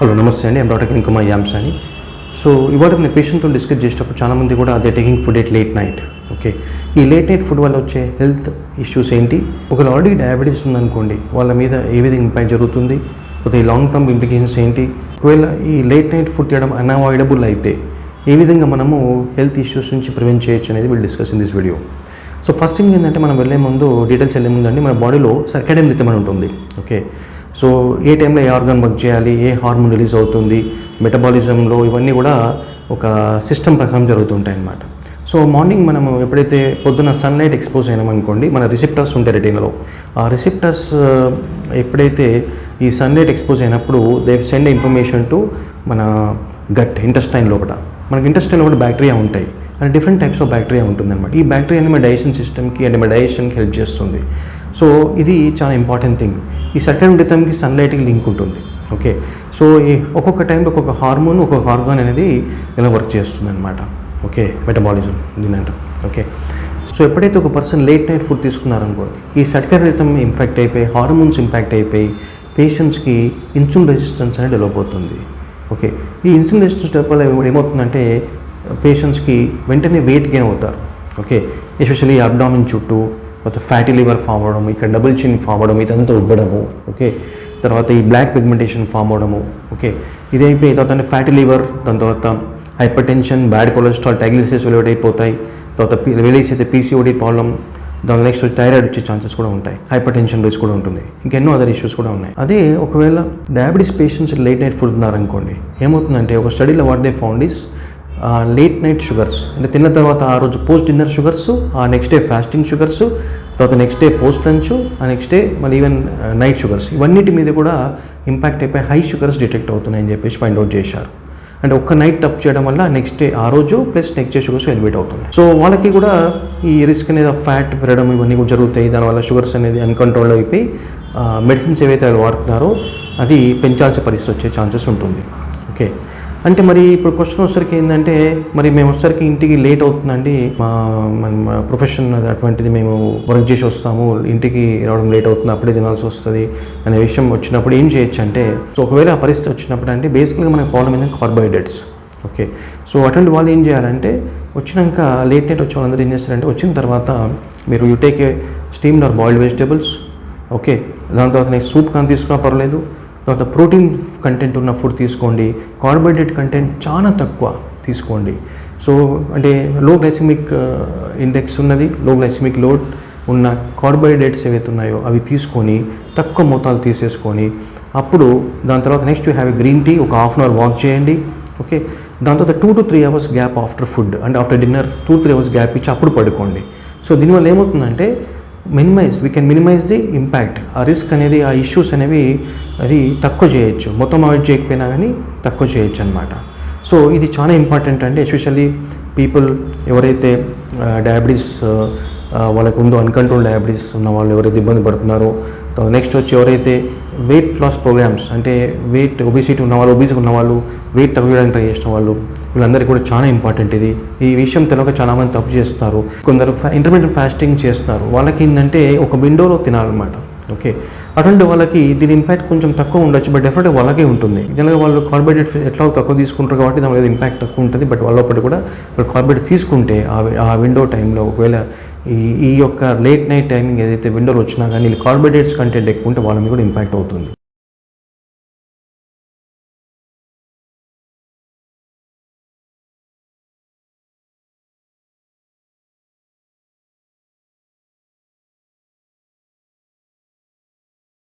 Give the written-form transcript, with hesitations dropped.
Hello నమస్తే అండి. I'm doctor Kiran Kumar Yamsani. So ఇవాళ నేను పేషెంట్తో డిస్కస్ చేసేటప్పుడు చాలామంది కూడా అదే taking food at late night. Okay, ఈ లేట్ నైట్ ఫుడ్ వల్ల వచ్చే హెల్త్ ఇష్యూస్ ఏంటి, ఒకవేళ ఆల్రెడీ డయాబెటీస్ ఉందనుకోండి వాళ్ళ మీద ఏ విధంగా ఇంపాక్ట్ జరుగుతుంది, పోతే ఈ లాంగ్ టర్మ్ ఇంప్లికేషన్స్ ఏంటి, ఒకవేళ ఈ లేట్ నైట్ ఫుడ్ తినడం అన్అవాయిడబుల్ అయితే ఏ విధంగా మనము హెల్త్ ఇష్యూస్ నుంచి ప్రివెంట్ చేయొచ్చు అనేది will discuss in this video. So first thing ఏంటంటే మనం వెళ్ళే ముందు డీటెయిల్స్ వెళ్ళే ముందు అండి మన బాడీలో సర్కాడియన్ రిథమ్ అని ఉంటుంది. ఓకే, సో ఏ టైంలో ఏ ఆర్గాన్ వర్క్ చేయాలి, ఏ హార్మోన్ రిలీజ్ అవుతుంది, మెటబాలిజంలో ఇవన్నీ కూడా ఒక సిస్టమ్ ప్రకారం జరుగుతుంటాయి అన్నమాట. సో మార్నింగ్ మనము ఎప్పుడైతే పొద్దున్న సన్లైట్ ఎక్స్పోజ్ అయినామనుకోండి, మన రిసెప్టర్స్ ఉంటాయి రెటీనాలో. ఆ రిసెప్టర్స్ ఎప్పుడైతే ఈ సన్లైట్ ఎక్స్పోజ్ అయినప్పుడు దే సెండ్ ఇన్ఫర్మేషన్ టు మన గట్ ఇంటెస్టైన్ లోపల. మనకి ఇంటెస్టైన్ లోపల బ్యాక్టీరియా ఉంటాయి and different types of bacteria ఉంటుందన్నమాట. ఈ బ్యాక్టీరియా మన డైజెషన్ సిస్టమ్కి అండ్ మన డైజెషన్కి హెల్ప్ చేస్తుంది. సో ఇది చాలా ఇంపార్టెంట్ థింగ్. ఈ సర్కాడియన్ రిథమ్కి సన్లైట్కి లింక్ ఉంటుంది. ఓకే, సో ఈ ఒక్కొక్క టైంలో ఒక్కొక్క హార్మోన్ ఒక్కొక్క ఆర్గాన్ అనేది ఇలా వర్క్ చేస్తుంది అనమాట. ఓకే, మెటబాలిజం దీని అంటాం. ఓకే, సో ఎప్పుడైతే ఒక పర్సన్ లేట్ నైట్ ఫుడ్ తీసుకున్నారనుకోండి, ఈ సర్కాడియన్ రిథమ్ ఇంపాక్ట్ అయిపోయి హార్మోన్స్ ఇంపాక్ట్ అయిపోయి పేషెంట్స్కి ఇన్సులిన్ రెసిస్టెన్స్ అనేది డెవలప్ అవుతుంది. ఓకే, ఈ ఇన్సులిన్ రెసిస్టెన్స్ డెవలప్ వల్ల ఏమవుతుందంటే పేషెంట్స్కి వెంటనే వెయిట్ గెయిన్ అవుతారు. ఓకే, ఎస్పెషల్లీ అబ్డామిన్ చుట్టూ తర్వాత ఫ్యాటీ లివర్ ఫామ్ అవ్వడము, ఇక్కడ డబుల్ చిన్ ఫామ్ అవ్వడం, ఇదంతా ఉబ్బడము. ఓకే, తర్వాత ఈ బ్లాక్ పిగ్మెంటేషన్ ఫామ్ అవ్వడము. ఓకే, ఇది అయిపోయి తర్వాత ఫ్యాటీ లివర్, దాని తర్వాత hypertension, bad cholesterol, triglycerides elevate అయిపోతాయి. తర్వాత రిలీజ్ అయితే పీసీఓడి ప్రాబ్లం, దాని నెక్స్ట్ థైరాయిడ్ వచ్చే ఛాన్సెస్ కూడా ఉంటాయి, హైపర్ టెన్షన్ రిస్క్ కూడా ఉంటుంది, ఇంకెన్నో అదర్ ఇష్యూస్ కూడా ఉన్నాయి. అదే ఒకవేళ diabetes patients late night food ఉన్నారనుకోండి, ఏమవుతుందంటే ఒక స్టడీలో what they found is late night sugars అంటే తిన్న తర్వాత ఆ రోజు పోస్ట్ డిన్నర్ షుగర్స్, ఆ నెక్స్ట్ డే ఫాస్టింగ్ షుగర్స్, తర్వాత నెక్స్ట్ డే పోస్ట్ లంచ్, ఆ నెక్స్ట్ డే మళ్ళీ ఈవెన్ నైట్ షుగర్స్, ఇవన్నిటి మీద కూడా ఇంపాక్ట్ అయిపోయి హై షుగర్స్ డిటెక్ట్ అవుతున్నాయని చెప్పేసి ఫైండ్ అవుట్ చేశారు. అంటే ఒక్క నైట్ టప్ చేయడం వల్ల నెక్స్ట్ డే ఆ రోజు plus next day sugars elevate అవుతున్నాయి. సో వాళ్ళకి కూడా ఈ రిస్క్ అనేది ఫ్యాట్ పెరగడం ఇవన్నీ కూడా జరుగుతాయి. దానివల్ల షుగర్స్ అనేది అన్కంట్రోల్ అయిపోయి మెడిసిన్స్ ఏవైతే వాళ్ళు వాడుతున్నారో అది పెంచాల్సిన పరిస్థితి వచ్చే ఛాన్సెస్ ఉంటుంది. ఓకే, అంటే మరి ఇప్పుడు క్వశ్చన్ వచ్చేసరికి ఏంటంటే, మరి మేము వచ్చేసరికి ఇంటికి లేట్ అవుతుందండి, మా ప్రొఫెషన్ అటువంటిది, మేము వర్క్ చేసి వస్తాము, ఇంటికి రావడం లేట్ అవుతుంది, అప్పుడే తినాల్సి వస్తుంది అనే విషయం వచ్చినప్పుడు ఏం చేయొచ్చు అంటే, సో ఒకవేళ ఆ పరిస్థితి వచ్చినప్పుడు అంటే బేసిక్గా మనకు ప్రాబ్లం ఏంటంటే కార్బోహైడ్రేట్స్. ఓకే, సో అటువంటి వాళ్ళు ఏం చేయాలంటే వచ్చినాక లేట్ నైట్ వచ్చే వాళ్ళందరూ ఏం చేస్తారంటే వచ్చిన తర్వాత మీరు you take a steamed or boiled vegetables. Okay, దాని తర్వాత నెక్స్ట్ సూప్ కానీ తీసుకున్నా పర్లేదు, తర్వాత ప్రోటీన్ కంటెంట్ ఉన్న ఫుడ్ తీసుకోండి, కార్బోహైడ్రేట్ కంటెంట్ చాలా తక్కువ తీసుకోండి. సో అంటే లో గ్లైసిమిక్ ఇండెక్స్ ఉన్నది, లో గ్లైసిమిక్ లోడ్ ఉన్న కార్బోహైడ్రేట్స్ ఏవైతే ఉన్నాయో అవి తీసుకొని తక్కువ మోతాదు తీసేసుకొని అప్పుడు దాని తర్వాత next you have a green tea, ఒక హాఫ్ అన్ అవర్ వాక్ చేయండి. ఓకే, దాని తర్వాత 2 to 3 hours gap after food అంటే after dinner 2 to 3 hours gap ఇచ్చి అప్పుడు పడుకోండి. సో దీనివల్ల ఏమవుతుందంటే we can minimize the impact, ఆ రిస్క్ అనేది, ఆ ఇష్యూస్ అనేవి అది తక్కువ చేయొచ్చు, మొత్తం అవాయిడ్ చేయకపోయినా కానీ తక్కువ చేయొచ్చు అనమాట. సో ఇది చాలా ఇంపార్టెంట్ అండి, ఎస్పెషల్లీ పీపుల్ ఎవరైతే డయాబెటీస్ వాళ్ళకు ఉందో, అన్కంట్రోల్ డయాబెటీస్ ఉన్న వాళ్ళు ఎవరైతే ఇబ్బంది పడుతున్నారో, నెక్స్ట్ వచ్చి ఎవరైతే వెయిట్ లాస్ ప్రోగ్రామ్స్ అంటే వెయిట్ ఒబిసిటీ ఉన్నవాళ్ళు, ఒబిసిటీ ఉన్నవాళ్ళు, వెయిట్ తగ్గడానికి ట్రై చేసిన వాళ్ళు, వీళ్ళందరికీ కూడా చాలా ఇంపార్టెంట్ ఇది. ఈ విషయం తెలియక చాలామంది తప్పు చేస్తారు. కొందరు ఇంటర్మీడియట్ ఫాస్టింగ్ చేస్తారు, వాళ్ళకి ఏంటంటే ఒక విండోలో తినాలన్నమాట. ఓకే, అటువంటి వాళ్ళకి దీని ఇంపాక్ట్ కొంచెం తక్కువ ఉండొచ్చు, బట్ డెఫినెట్గా వాళ్ళకే ఉంటుంది. జనరల్గా వాళ్ళు కార్బోహైడ్రేట్ ఎట్లా తక్కువ తీసుకుంటారు కాబట్టి దాని మీద ఇంపాక్ట్ తక్కువ ఉంటుంది, బట్ వాళ్ళప్పటి కూడా వాళ్ళు కార్బోహైడ్రేట్ తీసుకుంటే ఆ విండో టైంలో ఒకవేళ ఈ యొక్క లేట్ నైట్ టైమింగ్ ఏదైతే విండోలో వచ్చినా కానీ కార్బోహైడ్రేట్స్ కంటెంట్ ఎక్కువ ఉంటే వాళ్ళ మీద కూడా ఇంపాక్ట్ అవుతుంది.